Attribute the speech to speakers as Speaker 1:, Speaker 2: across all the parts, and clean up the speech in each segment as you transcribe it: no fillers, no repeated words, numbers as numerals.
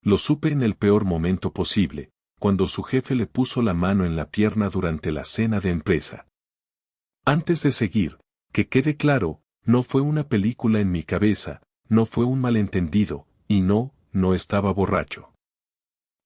Speaker 1: Lo supe en el peor momento posible, cuando su jefe le puso la mano en la pierna durante la cena de empresa. Antes de seguir, que quede claro, no fue una película en mi cabeza, no fue un malentendido, y no estaba borracho.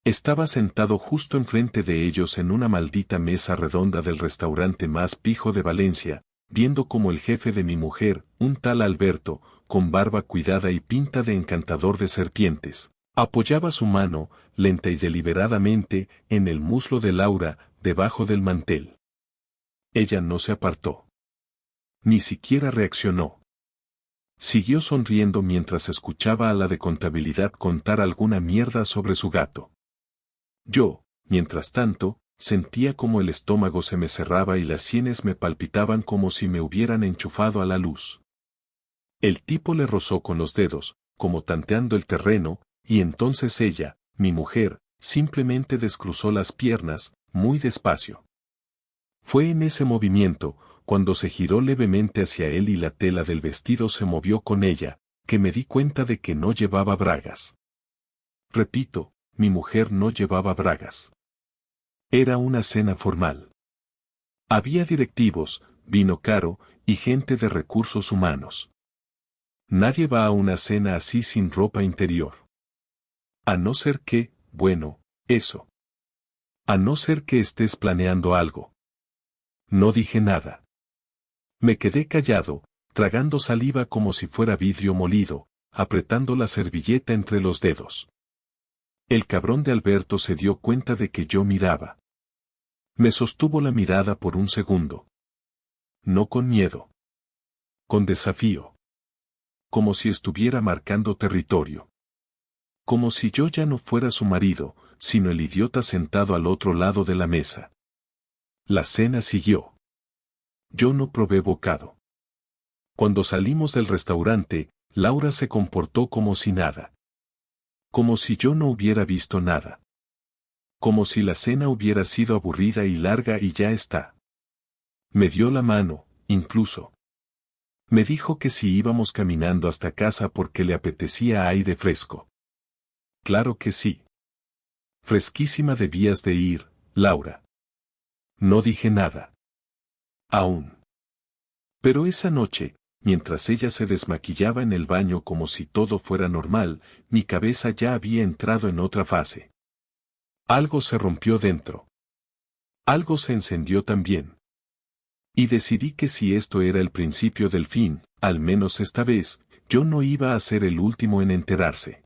Speaker 1: Estaba sentado justo enfrente de ellos en una maldita mesa redonda del restaurante más pijo de Valencia, viendo como el jefe de mi mujer, un tal Alberto, con barba cuidada y pinta de encantador de serpientes, apoyaba su mano, lenta y deliberadamente, en el muslo de Laura, debajo del mantel. Ella no se apartó. Ni siquiera reaccionó. Siguió sonriendo mientras escuchaba a la de contabilidad contar alguna mierda sobre su gato. Yo, mientras tanto, sentía como el estómago se me cerraba y las sienes me palpitaban como si me hubieran enchufado a la luz. El tipo le rozó con los dedos, como tanteando el terreno, y entonces ella, mi mujer, simplemente descruzó las piernas, muy despacio. Fue en ese movimiento, cuando se giró levemente hacia él y la tela del vestido se movió con ella, que me di cuenta de que no llevaba bragas. Repito, mi mujer no llevaba bragas. Era una cena formal. Había directivos, vino caro, y gente de recursos humanos. Nadie va a una cena así sin ropa interior. A no ser que, bueno, eso. A no ser que estés planeando algo. No dije nada. Me quedé callado, tragando saliva como si fuera vidrio molido, apretando la servilleta entre los dedos. El cabrón de Alberto se dio cuenta de que yo miraba. Me sostuvo la mirada por un segundo. No con miedo. Con desafío. Como si estuviera marcando territorio. Como si yo ya no fuera su marido, sino el idiota sentado al otro lado de la mesa. La cena siguió. Yo no probé bocado. Cuando salimos del restaurante, Laura se comportó como si nada. Como si yo no hubiera visto nada. Como si la cena hubiera sido aburrida y larga y ya está. Me dio la mano, incluso. Me dijo que si íbamos caminando hasta casa porque le apetecía aire fresco. Claro que sí. Fresquísima debías de ir, Laura. No dije nada. Aún. Pero esa noche, mientras ella se desmaquillaba en el baño como si todo fuera normal, mi cabeza ya había entrado en otra fase. Algo se rompió dentro. Algo se encendió también. Y decidí que si esto era el principio del fin, al menos esta vez, yo no iba a ser el último en enterarse.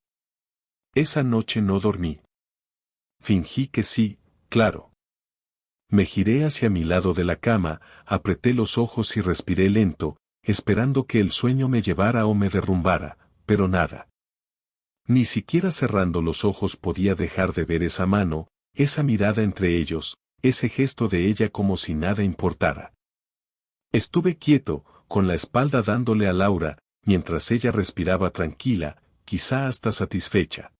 Speaker 1: Esa noche no dormí. Fingí que sí, claro. Me giré hacia mi lado de la cama, apreté los ojos y respiré lento, esperando que el sueño me llevara o me derrumbara, pero nada. Ni siquiera cerrando los ojos podía dejar de ver esa mano, esa mirada entre ellos, ese gesto de ella como si nada importara. Estuve quieto, con la espalda dándole a Laura, mientras ella respiraba tranquila, quizá hasta satisfecha.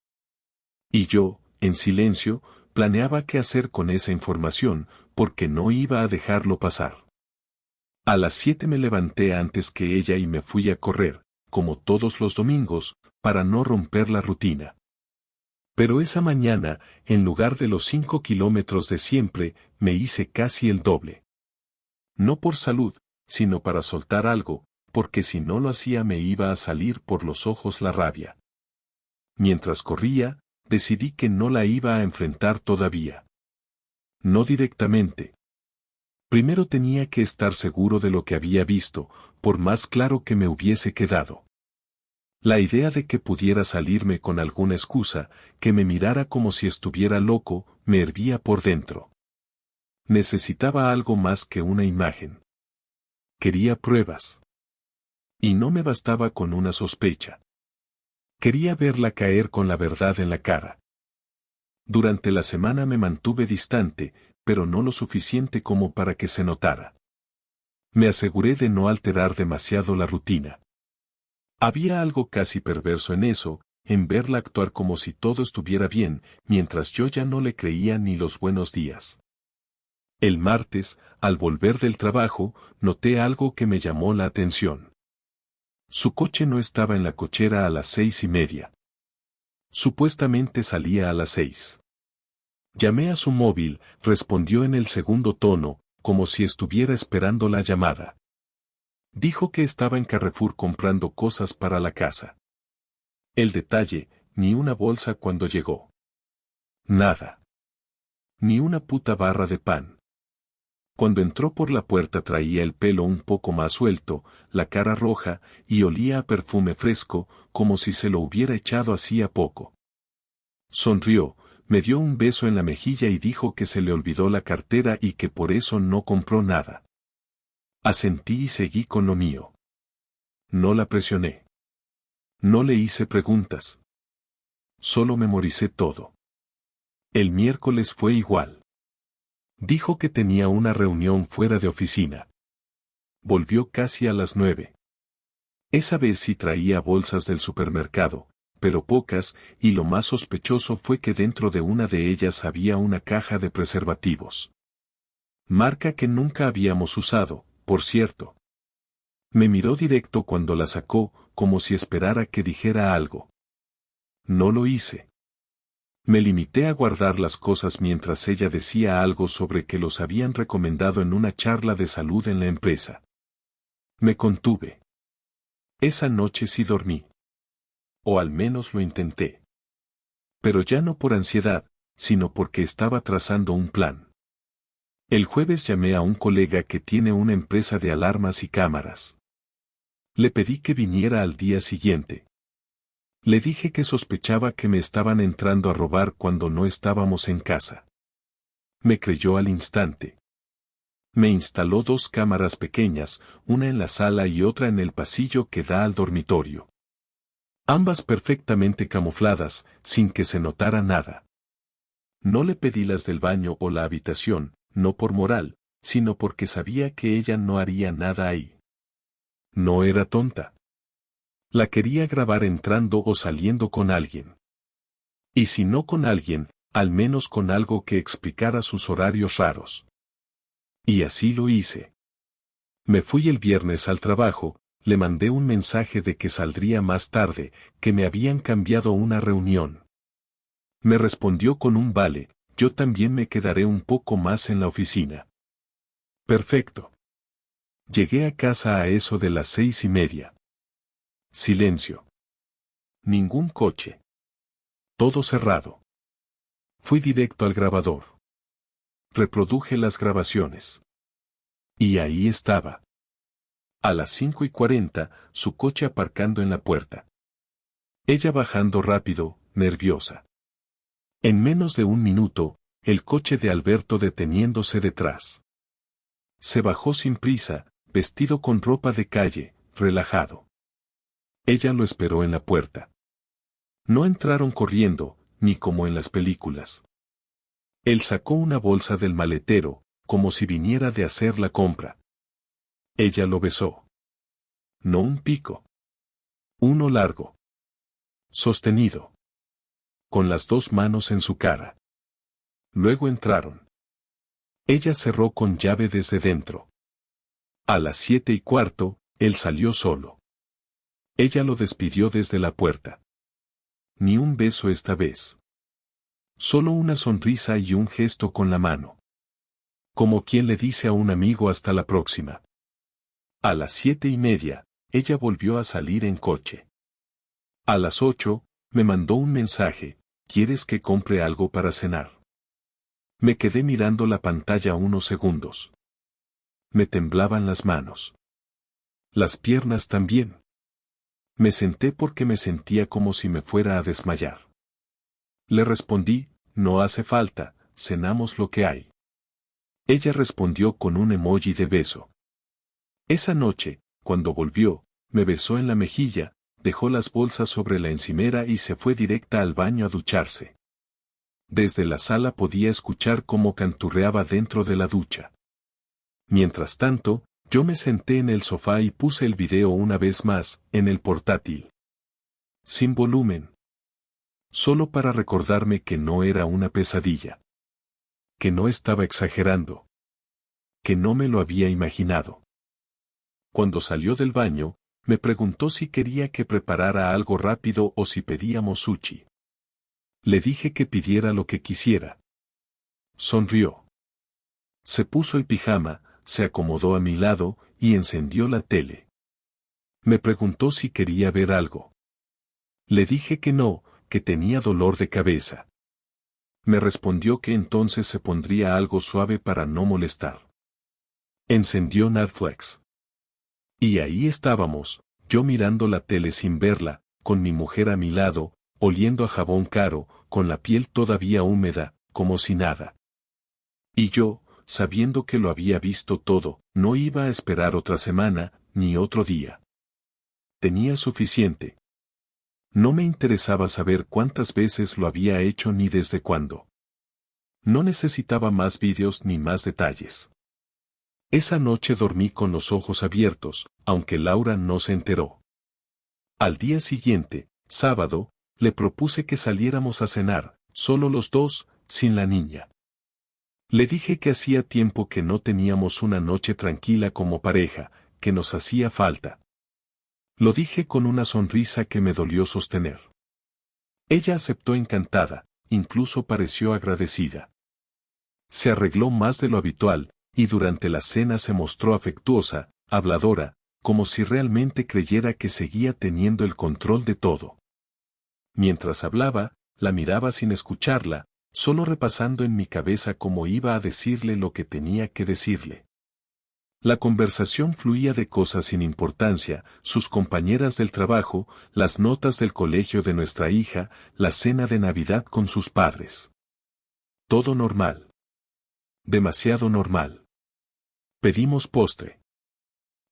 Speaker 1: Y yo, en silencio, planeaba qué hacer con esa información, porque no iba a dejarlo pasar. A las 7 me levanté antes que ella y me fui a correr, como todos los domingos, para no romper la rutina. Pero esa mañana, en lugar de los 5 kilómetros de siempre, me hice casi el doble. No por salud, sino para soltar algo, porque si no lo hacía me iba a salir por los ojos la rabia. Mientras corría, decidí que no la iba a enfrentar todavía. No directamente. Primero tenía que estar seguro de lo que había visto, por más claro que me hubiese quedado. La idea de que pudiera salirme con alguna excusa, que me mirara como si estuviera loco, me hervía por dentro. Necesitaba algo más que una imagen. Quería pruebas. Y no me bastaba con una sospecha. Quería verla caer con la verdad en la cara. Durante la semana me mantuve distante, pero no lo suficiente como para que se notara. Me aseguré de no alterar demasiado la rutina. Había algo casi perverso en eso, en verla actuar como si todo estuviera bien, mientras yo ya no le creía ni los buenos días. El martes, al volver del trabajo, noté algo que me llamó la atención. Su coche no estaba en la cochera a las 6:30. Supuestamente salía a las 6. Llamé a su móvil, respondió en el segundo tono, como si estuviera esperando la llamada. Dijo que estaba en Carrefour comprando cosas para la casa. El detalle, ni una bolsa cuando llegó. Nada. Ni una puta barra de pan. Cuando entró por la puerta traía el pelo un poco más suelto, la cara roja, y olía a perfume fresco, como si se lo hubiera echado hacía poco. Sonrió, me dio un beso en la mejilla y dijo que se le olvidó la cartera y que por eso no compró nada. Asentí y seguí con lo mío. No la presioné. No le hice preguntas. Solo memoricé todo. El miércoles fue igual. Dijo que tenía una reunión fuera de oficina. Volvió casi a las 9. Esa vez sí traía bolsas del supermercado, pero pocas, y lo más sospechoso fue que dentro de una de ellas había una caja de preservativos. Marca que nunca habíamos usado, por cierto. Me miró directo cuando la sacó, como si esperara que dijera algo. No lo hice. Me limité a guardar las cosas mientras ella decía algo sobre que los habían recomendado en una charla de salud en la empresa. Me contuve. Esa noche sí dormí. O al menos lo intenté. Pero ya no por ansiedad, sino porque estaba trazando un plan. El jueves llamé a un colega que tiene una empresa de alarmas y cámaras. Le pedí que viniera al día siguiente. Le dije que sospechaba que me estaban entrando a robar cuando no estábamos en casa. Me creyó al instante. Me instaló 2 cámaras pequeñas, una en la sala y otra en el pasillo que da al dormitorio. Ambas perfectamente camufladas, sin que se notara nada. No le pedí las del baño o la habitación, no por moral, sino porque sabía que ella no haría nada ahí. No era tonta. La quería grabar entrando o saliendo con alguien. Y si no con alguien, al menos con algo que explicara sus horarios raros. Y así lo hice. Me fui el viernes al trabajo, le mandé un mensaje de que saldría más tarde, que me habían cambiado una reunión. Me respondió con un vale, yo también me quedaré un poco más en la oficina. Perfecto. Llegué a casa a eso de las 6:30. Silencio. Ningún coche. Todo cerrado. Fui directo al grabador. Reproduje las grabaciones. Y ahí estaba. A las 5:40, su coche aparcando en la puerta. Ella bajando rápido, nerviosa. En menos de un minuto, el coche de Alberto deteniéndose detrás. Se bajó sin prisa, vestido con ropa de calle, relajado. Ella lo esperó en la puerta. No entraron corriendo, ni como en las películas. Él sacó una bolsa del maletero, como si viniera de hacer la compra. Ella lo besó. No un pico. Uno largo. Sostenido. Con las 2 manos en su cara. Luego entraron. Ella cerró con llave desde dentro. A las 7:15, él salió solo. Ella lo despidió desde la puerta. Ni un beso esta vez. Solo una sonrisa y un gesto con la mano. Como quien le dice a un amigo hasta la próxima. A las 7:30, ella volvió a salir en coche. A las 8, me mandó un mensaje, ¿quieres que compre algo para cenar? Me quedé mirando la pantalla unos segundos. Me temblaban las manos. Las piernas también. Me senté porque me sentía como si me fuera a desmayar. Le respondí, no hace falta, cenamos lo que hay. Ella respondió con un emoji de beso. Esa noche, cuando volvió, me besó en la mejilla, dejó las bolsas sobre la encimera y se fue directa al baño a ducharse. Desde la sala podía escuchar cómo canturreaba dentro de la ducha. Mientras tanto, yo me senté en el sofá y puse el video una vez más, en el portátil. Sin volumen. Solo para recordarme que no era una pesadilla. Que no estaba exagerando. Que no me lo había imaginado. Cuando salió del baño, me preguntó si quería que preparara algo rápido o si pedíamos sushi. Le dije que pidiera lo que quisiera. Sonrió. Se puso el pijama, se acomodó a mi lado y encendió la tele. Me preguntó si quería ver algo. Le dije que no, que tenía dolor de cabeza. Me respondió que entonces se pondría algo suave para no molestar. Encendió Netflix. Y ahí estábamos, yo mirando la tele sin verla, con mi mujer a mi lado, oliendo a jabón caro, con la piel todavía húmeda, como si nada. Y yo, sabiendo que lo había visto todo, no iba a esperar otra semana, ni otro día. Tenía suficiente. No me interesaba saber cuántas veces lo había hecho ni desde cuándo. No necesitaba más vídeos ni más detalles. Esa noche dormí con los ojos abiertos, aunque Laura no se enteró. Al día siguiente, sábado, le propuse que saliéramos a cenar, solo los dos, sin la niña. Le dije que hacía tiempo que no teníamos una noche tranquila como pareja, que nos hacía falta. Lo dije con una sonrisa que me dolió sostener. Ella aceptó encantada, incluso pareció agradecida. Se arregló más de lo habitual, y durante la cena se mostró afectuosa, habladora, como si realmente creyera que seguía teniendo el control de todo. Mientras hablaba, la miraba sin escucharla, solo repasando en mi cabeza cómo iba a decirle lo que tenía que decirle. La conversación fluía de cosas sin importancia, sus compañeras del trabajo, las notas del colegio de nuestra hija, la cena de Navidad con sus padres. Todo normal. Demasiado normal. Pedimos postre.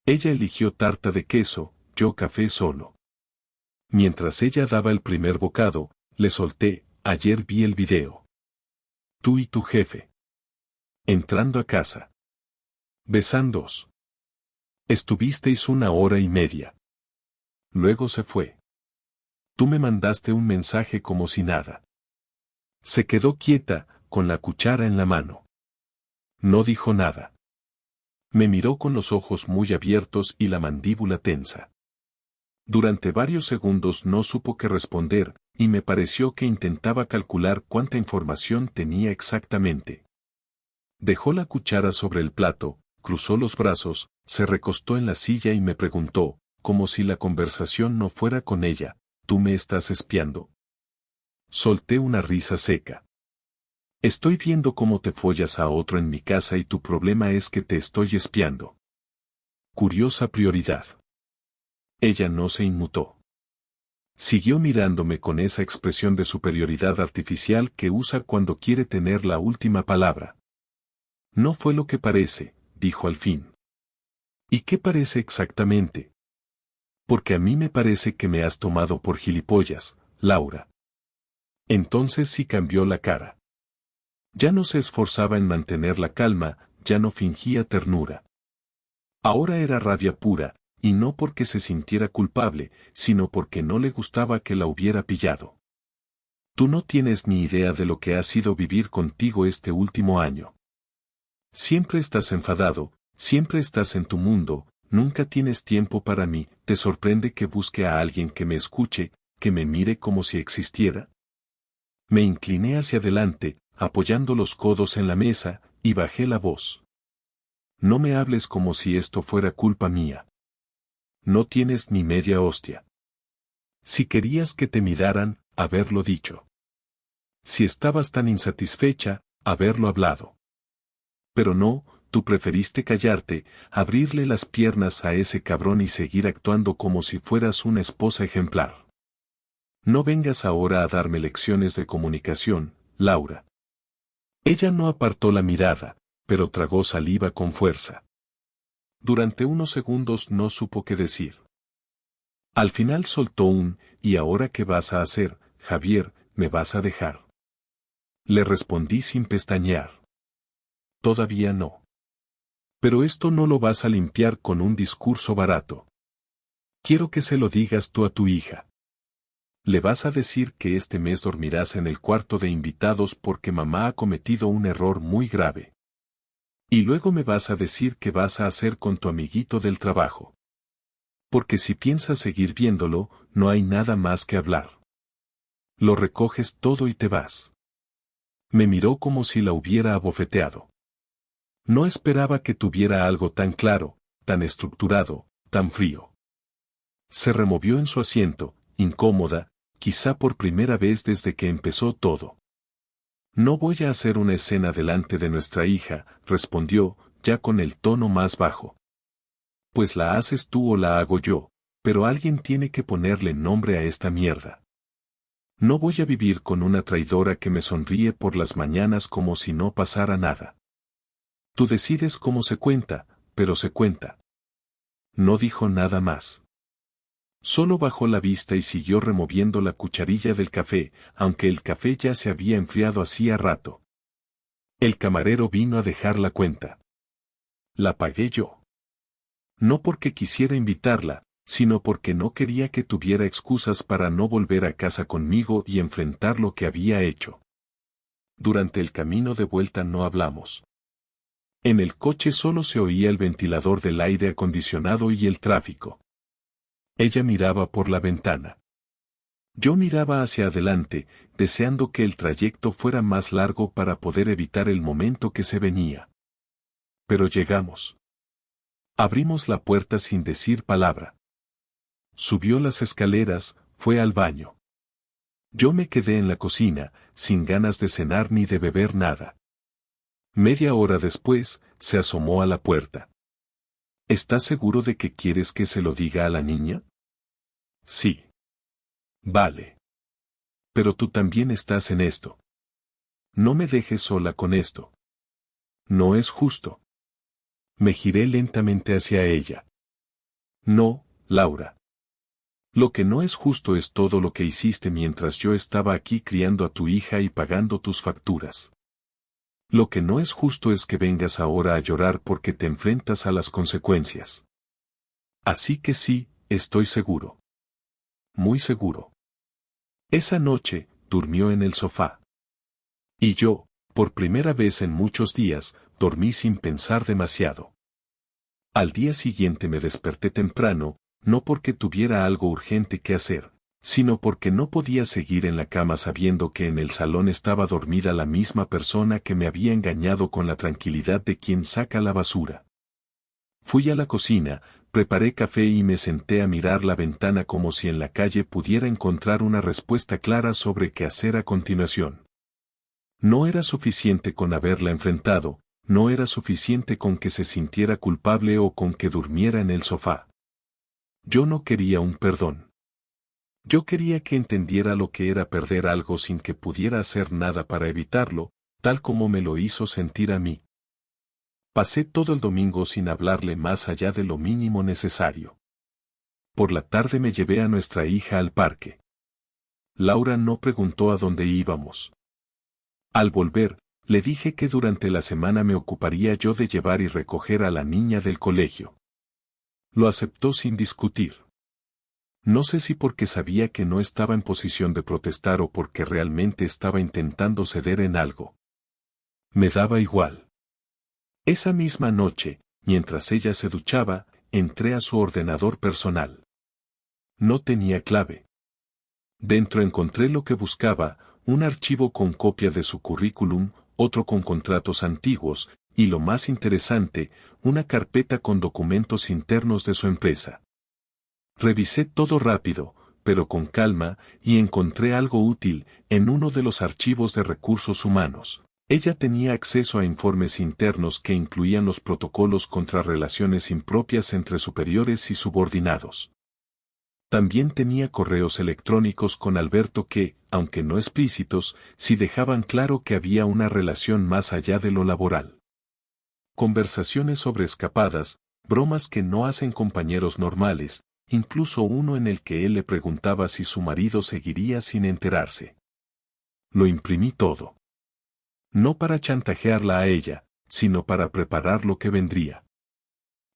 Speaker 1: Ella eligió tarta de queso, yo café solo. Mientras ella daba el primer bocado, le solté, ayer vi el video. Tú y tu jefe. Entrando a casa. Besándoos. Estuvisteis 1 hora y media. Luego se fue. Tú me mandaste un mensaje como si nada. Se quedó quieta, con la cuchara en la mano. No dijo nada. Me miró con los ojos muy abiertos y la mandíbula tensa. Durante varios segundos no supo qué responder, y me pareció que intentaba calcular cuánta información tenía exactamente. Dejó la cuchara sobre el plato, cruzó los brazos, se recostó en la silla y me preguntó, como si la conversación no fuera con ella, ¿tú me estás espiando? Solté una risa seca. Estoy viendo cómo te follas a otro en mi casa y tu problema es que te estoy espiando. Curiosa prioridad. Ella no se inmutó. Siguió mirándome con esa expresión de superioridad artificial que usa cuando quiere tener la última palabra. No fue lo que parece, dijo al fin. ¿Y qué parece exactamente? Porque a mí me parece que me has tomado por gilipollas, Laura. Entonces sí cambió la cara. Ya no se esforzaba en mantener la calma, ya no fingía ternura. Ahora era rabia pura, y no porque se sintiera culpable, sino porque no le gustaba que la hubiera pillado. Tú no tienes ni idea de lo que ha sido vivir contigo este último año. Siempre estás enfadado, siempre estás en tu mundo, nunca tienes tiempo para mí, ¿te sorprende que busque a alguien que me escuche, que me mire como si existiera? Me incliné hacia adelante, apoyando los codos en la mesa, y bajé la voz. No me hables como si esto fuera culpa mía. No tienes ni media hostia. Si querías que te miraran, haberlo dicho. Si estabas tan insatisfecha, haberlo hablado. Pero no, tú preferiste callarte, abrirle las piernas a ese cabrón y seguir actuando como si fueras una esposa ejemplar. No vengas ahora a darme lecciones de comunicación, Laura. Ella no apartó la mirada, pero tragó saliva con fuerza. Durante unos segundos no supo qué decir. Al final soltó un, ¿y ahora qué vas a hacer, Javier, me vas a dejar? Le respondí sin pestañear. Todavía no. Pero esto no lo vas a limpiar con un discurso barato. Quiero que se lo digas tú a tu hija. Le vas a decir que este mes dormirás en el cuarto de invitados porque mamá ha cometido un error muy grave. Y luego me vas a decir qué vas a hacer con tu amiguito del trabajo. Porque si piensas seguir viéndolo, no hay nada más que hablar. Lo recoges todo y te vas. Me miró como si la hubiera abofeteado. No esperaba que tuviera algo tan claro, tan estructurado, tan frío. Se removió en su asiento, incómoda, quizá por primera vez desde que empezó todo. No voy a hacer una escena delante de nuestra hija, respondió, ya con el tono más bajo. Pues la haces tú o la hago yo, pero alguien tiene que ponerle nombre a esta mierda. No voy a vivir con una traidora que me sonríe por las mañanas como si no pasara nada. Tú decides cómo se cuenta, pero se cuenta. No dijo nada más. Solo bajó la vista y siguió removiendo la cucharilla del café, aunque el café ya se había enfriado hacía rato. El camarero vino a dejar la cuenta. La pagué yo. No porque quisiera invitarla, sino porque no quería que tuviera excusas para no volver a casa conmigo y enfrentar lo que había hecho. Durante el camino de vuelta no hablamos. En el coche solo se oía el ventilador del aire acondicionado y el tráfico. Ella miraba por la ventana. Yo miraba hacia adelante, deseando que el trayecto fuera más largo para poder evitar el momento que se venía. Pero llegamos. Abrimos la puerta sin decir palabra. Subió las escaleras, fue al baño. Yo me quedé en la cocina, sin ganas de cenar ni de beber nada. Media hora después, se asomó a la puerta. ¿Estás seguro de que quieres que se lo diga a la niña? Sí. Vale. Pero tú también estás en esto. No me dejes sola con esto. No es justo. Me giré lentamente hacia ella. No, Laura. Lo que no es justo es todo lo que hiciste mientras yo estaba aquí criando a tu hija y pagando tus facturas. Lo que no es justo es que vengas ahora a llorar porque te enfrentas a las consecuencias. Así que sí, estoy seguro. Muy seguro. Esa noche, durmió en el sofá. Y yo, por primera vez en muchos días, dormí sin pensar demasiado. Al día siguiente me desperté temprano, no porque tuviera algo urgente que hacer, sino porque no podía seguir en la cama sabiendo que en el salón estaba dormida la misma persona que me había engañado con la tranquilidad de quien saca la basura. Fui a la cocina, preparé café y me senté a mirar la ventana como si en la calle pudiera encontrar una respuesta clara sobre qué hacer a continuación. No era suficiente con haberla enfrentado, no era suficiente con que se sintiera culpable o con que durmiera en el sofá. Yo no quería un perdón. Yo quería que entendiera lo que era perder algo sin que pudiera hacer nada para evitarlo, tal como me lo hizo sentir a mí. Pasé todo el domingo sin hablarle más allá de lo mínimo necesario. Por la tarde me llevé a nuestra hija al parque. Laura no preguntó a dónde íbamos. Al volver, le dije que durante la semana me ocuparía yo de llevar y recoger a la niña del colegio. Lo aceptó sin discutir. No sé si porque sabía que no estaba en posición de protestar o porque realmente estaba intentando ceder en algo. Me daba igual. Esa misma noche, mientras ella se duchaba, entré a su ordenador personal. No tenía clave. Dentro encontré lo que buscaba, un archivo con copia de su currículum, otro con contratos antiguos, y lo más interesante, una carpeta con documentos internos de su empresa. Revisé todo rápido, pero con calma, y encontré algo útil en uno de los archivos de recursos humanos. Ella tenía acceso a informes internos que incluían los protocolos contra relaciones impropias entre superiores y subordinados. También tenía correos electrónicos con Alberto que, aunque no explícitos, sí dejaban claro que había una relación más allá de lo laboral. Conversaciones sobre escapadas, bromas que no hacen compañeros normales, incluso uno en el que él le preguntaba si su marido seguiría sin enterarse. Lo imprimí todo. No para chantajearla a ella, sino para preparar lo que vendría.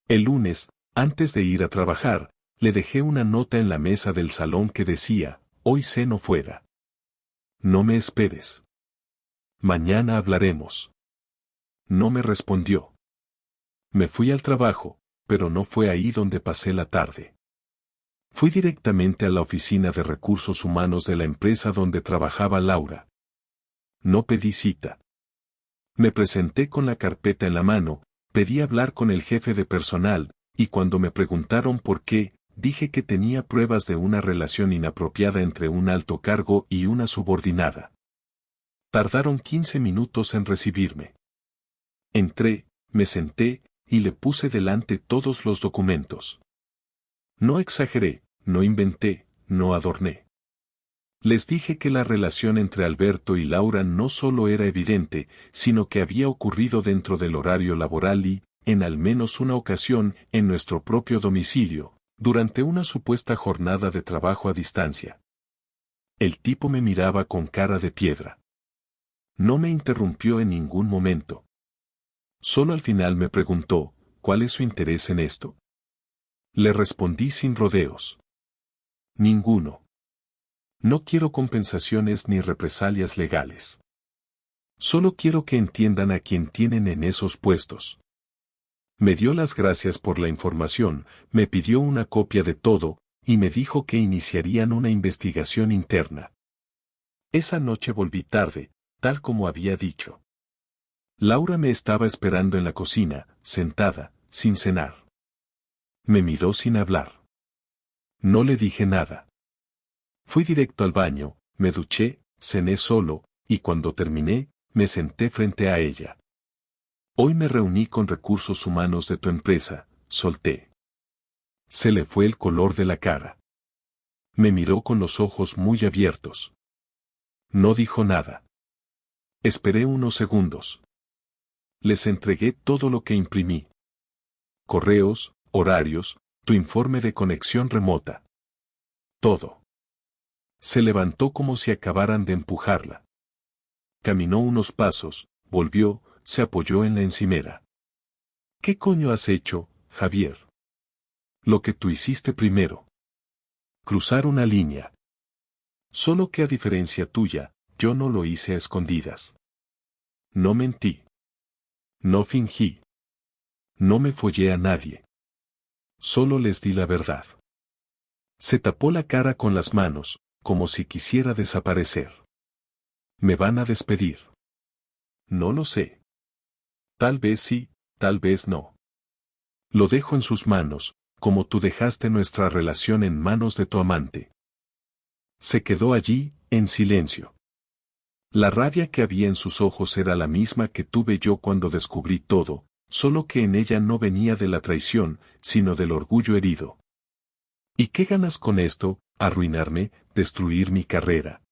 Speaker 1: El lunes, antes de ir a trabajar, le dejé una nota en la mesa del salón que decía, hoy ceno fuera. No me esperes. Mañana hablaremos. No me respondió. Me fui al trabajo, pero no fue ahí donde pasé la tarde. Fui directamente a la oficina de recursos humanos de la empresa donde trabajaba Laura. No pedí cita. Me presenté con la carpeta en la mano, pedí hablar con el jefe de personal, y cuando me preguntaron por qué, dije que tenía pruebas de una relación inapropiada entre un alto cargo y una subordinada. Tardaron 15 minutos en recibirme. Entré, me senté, y le puse delante todos los documentos. No exageré, no inventé, no adorné. Les dije que la relación entre Alberto y Laura no solo era evidente, sino que había ocurrido dentro del horario laboral y, en al menos una ocasión, en nuestro propio domicilio, durante una supuesta jornada de trabajo a distancia. El tipo me miraba con cara de piedra. No me interrumpió en ningún momento. Solo al final me preguntó, ¿cuál es su interés en esto? Le respondí sin rodeos. Ninguno. No quiero compensaciones ni represalias legales. Solo quiero que entiendan a quien tienen en esos puestos. Me dio las gracias por la información, me pidió una copia de todo, y me dijo que iniciarían una investigación interna. Esa noche volví tarde, tal como había dicho. Laura me estaba esperando en la cocina, sentada, sin cenar. Me miró sin hablar. No le dije nada. Fui directo al baño, me duché, cené solo, y cuando terminé, me senté frente a ella. Hoy me reuní con recursos humanos de tu empresa, solté. Se le fue el color de la cara. Me miró con los ojos muy abiertos. No dijo nada. Esperé unos segundos. Les entregué todo lo que imprimí. Correos, horarios, tu informe de conexión remota. Todo. Se levantó como si acabaran de empujarla. Caminó unos pasos, volvió, se apoyó en la encimera. ¿Qué coño has hecho, Javier? Lo que tú hiciste primero. Cruzar una línea. Solo que a diferencia tuya, yo no lo hice a escondidas. No mentí. No fingí. No me follé a nadie. Solo les di la verdad. Se tapó la cara con las manos, como si quisiera desaparecer. ¿Me van a despedir? No lo sé. Tal vez sí, tal vez no. Lo dejo en sus manos, como tú dejaste nuestra relación en manos de tu amante. Se quedó allí, en silencio. La rabia que había en sus ojos era la misma que tuve yo cuando descubrí todo, solo que en ella no venía de la traición, sino del orgullo herido. ¿Y qué ganas con esto? Arruinarme, destruir mi carrera.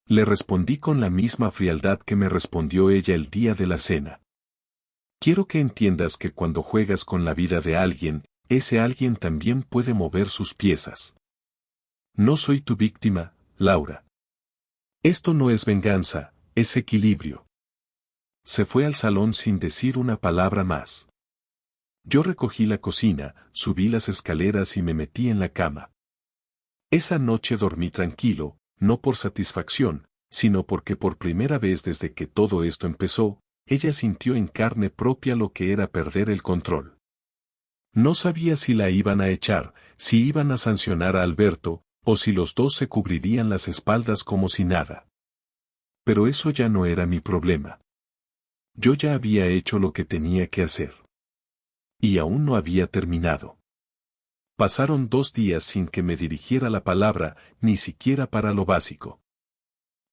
Speaker 1: Le respondí con la misma frialdad que me respondió ella el día de la cena. Quiero que entiendas que cuando juegas con la vida de alguien, ese alguien también puede mover sus piezas. No soy tu víctima, Laura. Esto no es venganza, es equilibrio. Se fue al salón sin decir una palabra más. Yo recogí la cocina, subí las escaleras y me metí en la cama. Esa noche dormí tranquilo, no por satisfacción, sino porque por primera vez desde que todo esto empezó, ella sintió en carne propia lo que era perder el control. No sabía si la iban a echar, si iban a sancionar a Alberto, o si los dos se cubrirían las espaldas como si nada. Pero eso ya no era mi problema. Yo ya había hecho lo que tenía que hacer. Y aún no había terminado. Pasaron 2 días sin que me dirigiera la palabra, ni siquiera para lo básico.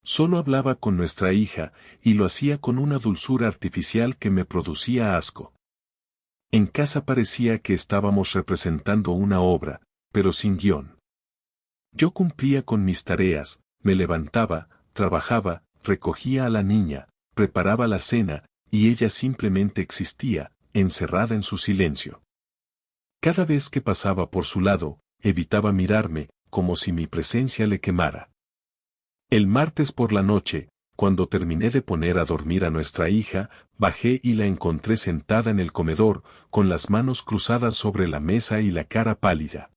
Speaker 1: Solo hablaba con nuestra hija, y lo hacía con una dulzura artificial que me producía asco. En casa parecía que estábamos representando una obra, pero sin guión. Yo cumplía con mis tareas, me levantaba, trabajaba, recogía a la niña, preparaba la cena, y ella simplemente existía, encerrada en su silencio. Cada vez que pasaba por su lado, evitaba mirarme, como si mi presencia le quemara. El martes por la noche, cuando terminé de poner a dormir a nuestra hija, bajé y la encontré sentada en el comedor, con las manos cruzadas sobre la mesa y la cara pálida.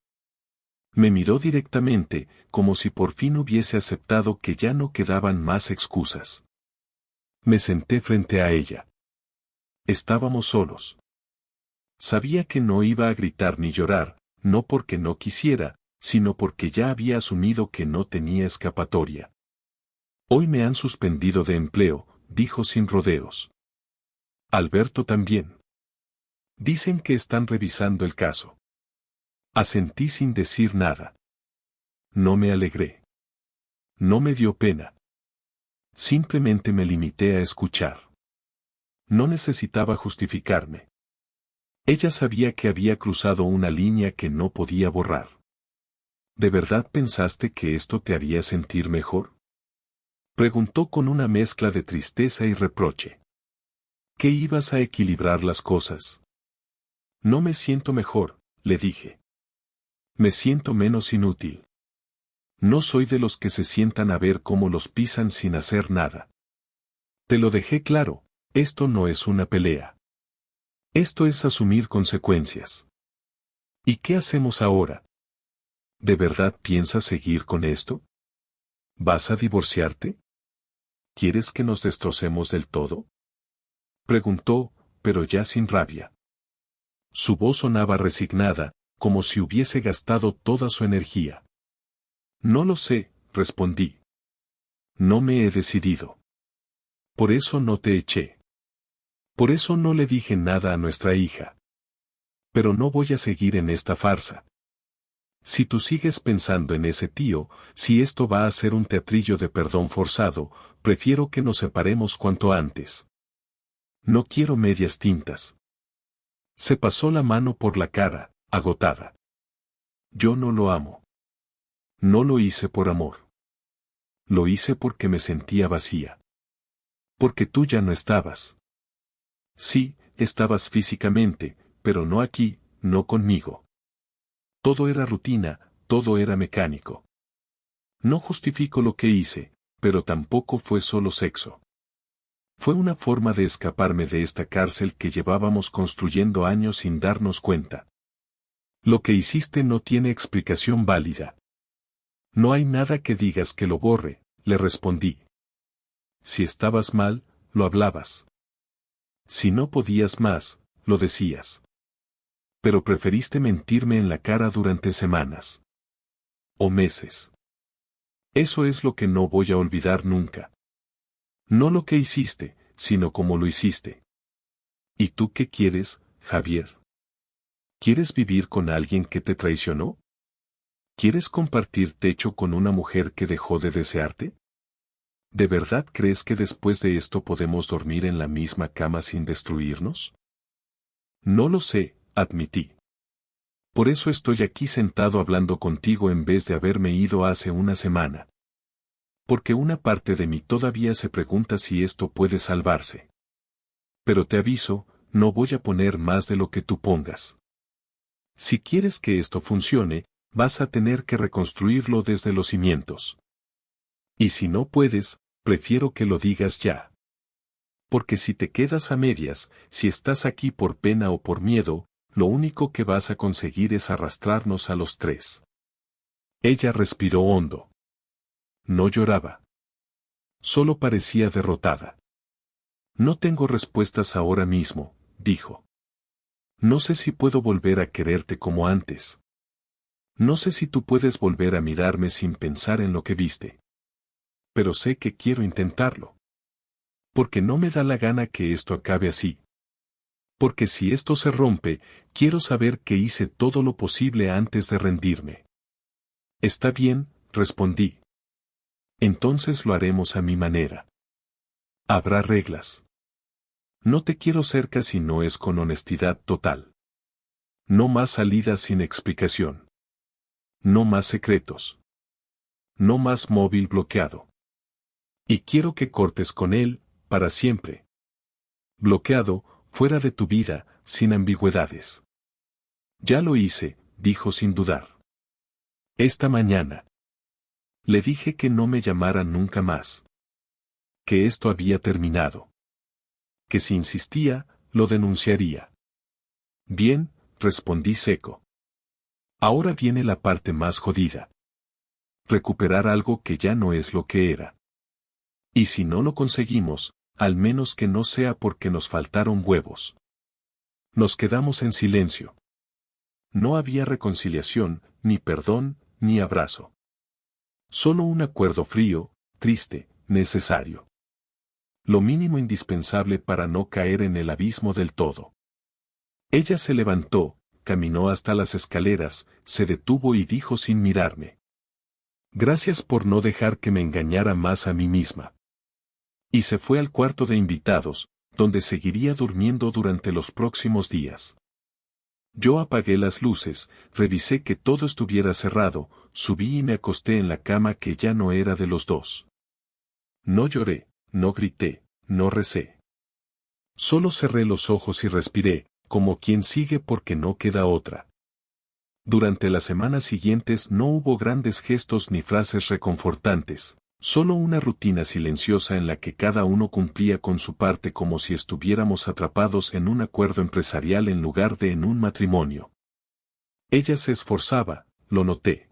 Speaker 1: Me miró directamente, como si por fin hubiese aceptado que ya no quedaban más excusas. Me senté frente a ella. Estábamos solos. Sabía que no iba a gritar ni llorar, no porque no quisiera, sino porque ya había asumido que no tenía escapatoria. Hoy me han suspendido de empleo, dijo sin rodeos. Alberto también. Dicen que están revisando el caso. Asentí sin decir nada. No me alegré. No me dio pena. Simplemente me limité a escuchar. No necesitaba justificarme. Ella sabía que había cruzado una línea que no podía borrar. ¿De verdad pensaste que esto te haría sentir mejor? Preguntó con una mezcla de tristeza y reproche. ¿Qué ibas a equilibrar las cosas? No me siento mejor, le dije. Me siento menos inútil. No soy de los que se sientan a ver cómo los pisan sin hacer nada. Te lo dejé claro, esto no es una pelea. Esto es asumir consecuencias. ¿Y qué hacemos ahora? ¿De verdad piensas seguir con esto? ¿Vas a divorciarte? ¿Quieres que nos destrocemos del todo? Preguntó, pero ya sin rabia. Su voz sonaba resignada, como si hubiese gastado toda su energía. No lo sé, respondí. No me he decidido. Por eso no te eché. Por eso no le dije nada a nuestra hija. Pero no voy a seguir en esta farsa. Si tú sigues pensando en ese tío, si esto va a ser un teatrillo de perdón forzado, prefiero que nos separemos cuanto antes. No quiero medias tintas. Se pasó la mano por la cara, agotada. Yo no lo amo. No lo hice por amor. Lo hice porque me sentía vacía. Porque tú ya no estabas. Sí, estabas físicamente, pero no aquí, no conmigo. Todo era rutina, todo era mecánico. No justifico lo que hice, pero tampoco fue solo sexo. Fue una forma de escaparme de esta cárcel que llevábamos construyendo años sin darnos cuenta. Lo que hiciste no tiene explicación válida. No hay nada que digas que lo borre, le respondí. Si estabas mal, lo hablabas. Si no podías más, lo decías. Pero preferiste mentirme en la cara durante semanas. O meses. Eso es lo que no voy a olvidar nunca. No lo que hiciste, sino cómo lo hiciste. ¿Y tú qué quieres, Javier? ¿Quieres vivir con alguien que te traicionó? ¿Quieres compartir techo con una mujer que dejó de desearte? ¿De verdad crees que después de esto podemos dormir en la misma cama sin destruirnos? No lo sé, admití. Por eso estoy aquí sentado hablando contigo en vez de haberme ido hace una semana. Porque una parte de mí todavía se pregunta si esto puede salvarse. Pero te aviso, no voy a poner más de lo que tú pongas. Si quieres que esto funcione, vas a tener que reconstruirlo desde los cimientos. Y si no puedes, prefiero que lo digas ya. Porque si te quedas a medias, si estás aquí por pena o por miedo, lo único que vas a conseguir es arrastrarnos a los tres. Ella respiró hondo. No lloraba. Solo parecía derrotada. No tengo respuestas ahora mismo, dijo. No sé si puedo volver a quererte como antes. No sé si tú puedes volver a mirarme sin pensar en lo que viste. Pero sé que quiero intentarlo. Porque no me da la gana que esto acabe así. Porque si esto se rompe, quiero saber que hice todo lo posible antes de rendirme. Está bien, respondí. Entonces lo haremos a mi manera. Habrá reglas. No te quiero cerca si no es con honestidad total. No más salidas sin explicación. No más secretos. No más móvil bloqueado. Y quiero que cortes con él, para siempre. Bloqueado, fuera de tu vida, sin ambigüedades. Ya lo hice, dijo sin dudar. Esta mañana. Le dije que no me llamara nunca más. Que esto había terminado. Que si insistía, lo denunciaría. Bien, respondí seco. Ahora viene la parte más jodida. Recuperar algo que ya no es lo que era. Y si no lo conseguimos, al menos que no sea porque nos faltaron huevos. Nos quedamos en silencio. No había reconciliación, ni perdón, ni abrazo. Solo un acuerdo frío, triste, necesario. Lo mínimo indispensable para no caer en el abismo del todo. Ella se levantó, caminó hasta las escaleras, se detuvo y dijo sin mirarme: «Gracias por no dejar que me engañara más a mí misma». Y se fue al cuarto de invitados, donde seguiría durmiendo durante los próximos días. Yo apagué las luces, revisé que todo estuviera cerrado, subí y me acosté en la cama que ya no era de los dos. No lloré, no grité, no recé. Solo cerré los ojos y respiré, como quien sigue porque no queda otra. Durante las semanas siguientes no hubo grandes gestos ni frases reconfortantes, solo una rutina silenciosa en la que cada uno cumplía con su parte como si estuviéramos atrapados en un acuerdo empresarial en lugar de en un matrimonio. Ella se esforzaba, lo noté.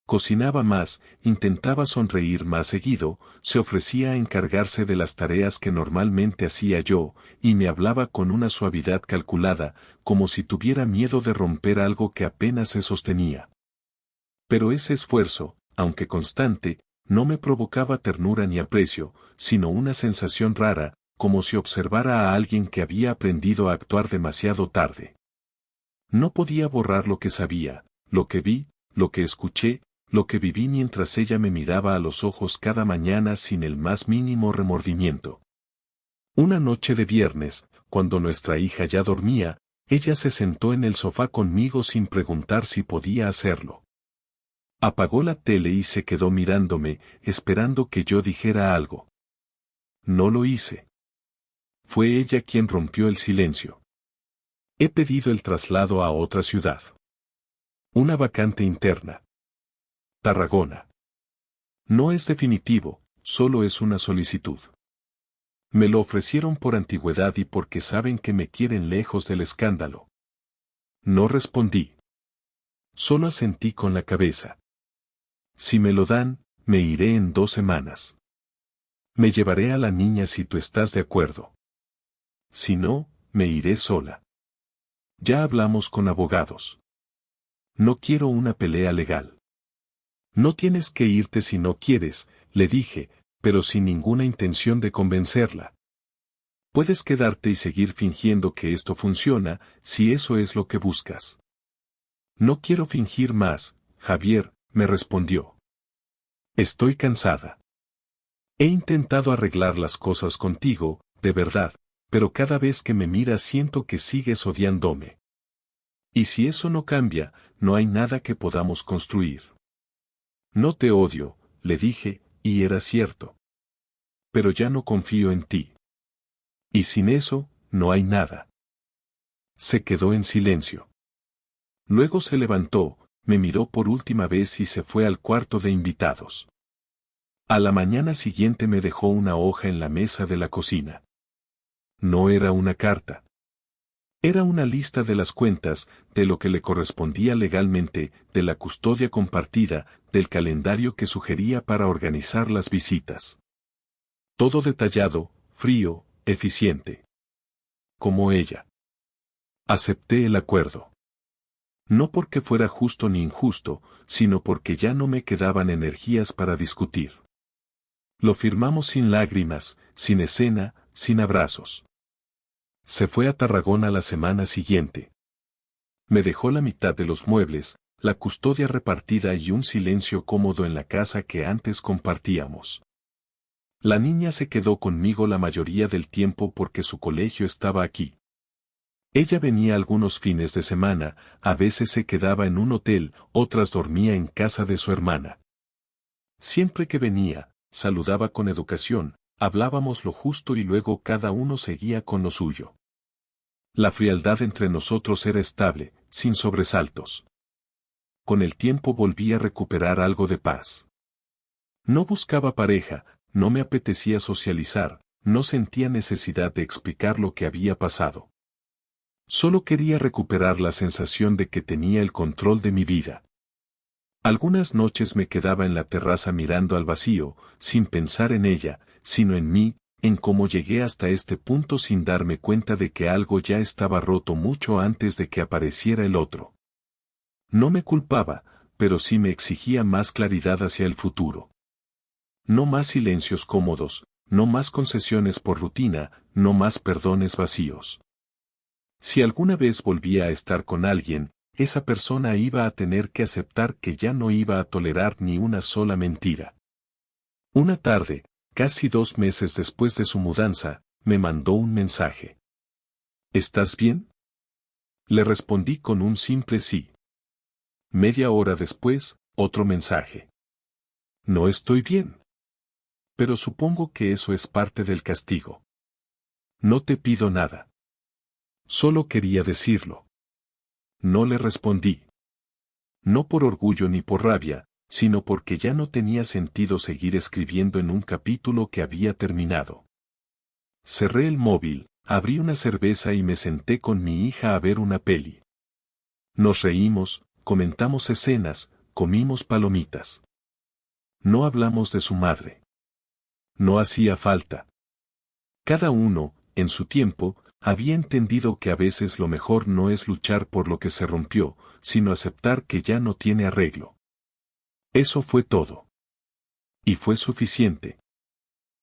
Speaker 1: Cocinaba más, intentaba sonreír más seguido, se ofrecía a encargarse de las tareas que normalmente hacía yo, y me hablaba con una suavidad calculada, como si tuviera miedo de romper algo que apenas se sostenía. Pero ese esfuerzo, aunque constante, no me provocaba ternura ni aprecio, sino una sensación rara, como si observara a alguien que había aprendido a actuar demasiado tarde. No podía borrar lo que sabía, lo que vi, lo que escuché, lo que viví mientras ella me miraba a los ojos cada mañana sin el más mínimo remordimiento. Una noche de viernes, cuando nuestra hija ya dormía, ella se sentó en el sofá conmigo sin preguntar si podía hacerlo. Apagó la tele y se quedó mirándome, esperando que yo dijera algo. No lo hice. Fue ella quien rompió el silencio. He pedido el traslado a otra ciudad. Una vacante interna. Tarragona. No es definitivo, solo es una solicitud. Me lo ofrecieron por antigüedad y porque saben que me quieren lejos del escándalo. No respondí. Solo asentí con la cabeza. Si me lo dan, me iré en 2 semanas. Me llevaré a la niña si tú estás de acuerdo. Si no, me iré sola. Ya hablamos con abogados. No quiero una pelea legal. No tienes que irte si no quieres, le dije, pero sin ninguna intención de convencerla. Puedes quedarte y seguir fingiendo que esto funciona, si eso es lo que buscas. No quiero fingir más, Javier, me respondió. Estoy cansada. He intentado arreglar las cosas contigo, de verdad, pero cada vez que me miras siento que sigues odiándome. Y si eso no cambia, no hay nada que podamos construir. No te odio, le dije, y era cierto. Pero ya no confío en ti. Y sin eso, no hay nada. Se quedó en silencio. Luego se levantó, me miró por última vez y se fue al cuarto de invitados. A la mañana siguiente me dejó una hoja en la mesa de la cocina. No era una carta. Era una lista de las cuentas, de lo que le correspondía legalmente, de la custodia compartida, del calendario que sugería para organizar las visitas. Todo detallado, frío, eficiente. Como ella. Acepté el acuerdo. No porque fuera justo ni injusto, sino porque ya no me quedaban energías para discutir. Lo firmamos sin lágrimas, sin escena, sin abrazos. Se fue a Tarragona la semana siguiente. Me dejó la mitad de los muebles, la custodia repartida y un silencio cómodo en la casa que antes compartíamos. La niña se quedó conmigo la mayoría del tiempo porque su colegio estaba aquí. Ella venía algunos fines de semana, a veces se quedaba en un hotel, otras dormía en casa de su hermana. Siempre que venía, saludaba con educación, hablábamos lo justo y luego cada uno seguía con lo suyo. La frialdad entre nosotros era estable, sin sobresaltos. Con el tiempo volví a recuperar algo de paz. No buscaba pareja, no me apetecía socializar, no sentía necesidad de explicar lo que había pasado. Solo quería recuperar la sensación de que tenía el control de mi vida. Algunas noches me quedaba en la terraza mirando al vacío, sin pensar en ella, sino en mí, en cómo llegué hasta este punto sin darme cuenta de que algo ya estaba roto mucho antes de que apareciera el otro. No me culpaba, pero sí me exigía más claridad hacia el futuro. No más silencios cómodos, no más concesiones por rutina, no más perdones vacíos. Si alguna vez volvía a estar con alguien, esa persona iba a tener que aceptar que ya no iba a tolerar ni una sola mentira. Una tarde, casi 2 meses después de su mudanza, me mandó un mensaje. ¿Estás bien? Le respondí con un simple sí. Media hora después, otro mensaje. No estoy bien. Pero supongo que eso es parte del castigo. No te pido nada. Solo quería decirlo. No le respondí. No por orgullo ni por rabia, sino porque ya no tenía sentido seguir escribiendo en un capítulo que había terminado. Cerré el móvil, abrí una cerveza y me senté con mi hija a ver una peli. Nos reímos, comentamos escenas, comimos palomitas. No hablamos de su madre. No hacía falta. Cada uno, en su tiempo, había entendido que a veces lo mejor no es luchar por lo que se rompió, sino aceptar que ya no tiene arreglo. Eso fue todo. Y fue suficiente.